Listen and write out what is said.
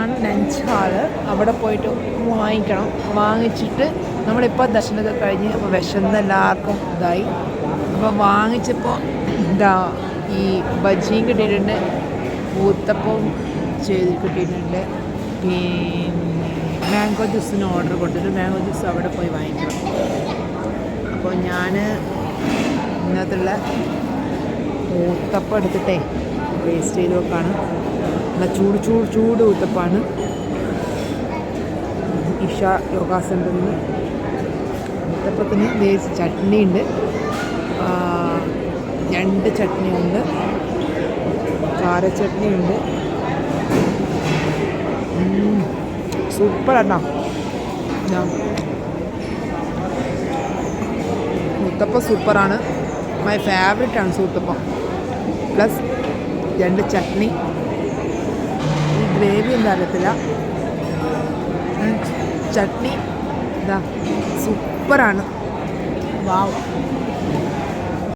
ഇതാണ് lunch hall. അവിടെ പോയിട്ട് വാങ്ങിക്കണം. വാങ്ങിച്ചിട്ട് നമ്മളിപ്പോൾ ദർശനമൊക്കെ കഴിഞ്ഞ് അപ്പോൾ വിശന്ന് എല്ലാവർക്കും ഇതായി. അപ്പോൾ വാങ്ങിച്ചപ്പോൾ എന്താ ഈ ബജിയും കിട്ടിയിട്ടുണ്ട്, ഊത്തപ്പവും കിട്ടിയിട്ടുണ്ട്. പിന്നെ മാംഗോ ജ്യൂസിന് ഓർഡർ കൊടുത്തിട്ട് മാംഗോ ജ്യൂസ് അവിടെ പോയി വാങ്ങിക്കണം. അപ്പോൾ ഞാൻ ഇതിനകത്തുള്ള ഊത്തപ്പം എടുത്തിട്ടേ ടേസ്റ്റ് ചെയ്ത് വെക്കാണ്. നല്ല ചൂട് ഊത്തപ്പാണ്. ഇഷ യോഗ സെൻ്ററിൽ നിന്ന് ഊത്തപ്പത്തിന് ചട്നി ഉണ്ട്, 2 ചട്നി ഉണ്ട്, കാര ചട്നി ഉണ്ട്. സൂപ്പറാട്ടോ. ഊത്തപ്പം സൂപ്പറാണ്. മൈ ഫേവറേറ്റ് ആണ് ഊത്തപ്പം. പ്ലസ് 2 ചട്നി. ഈ ഗ്രേവി എന്താ അറിയത്തില്ല, ചട്നി ഇതാ സൂപ്പറാണ്. വാവ്.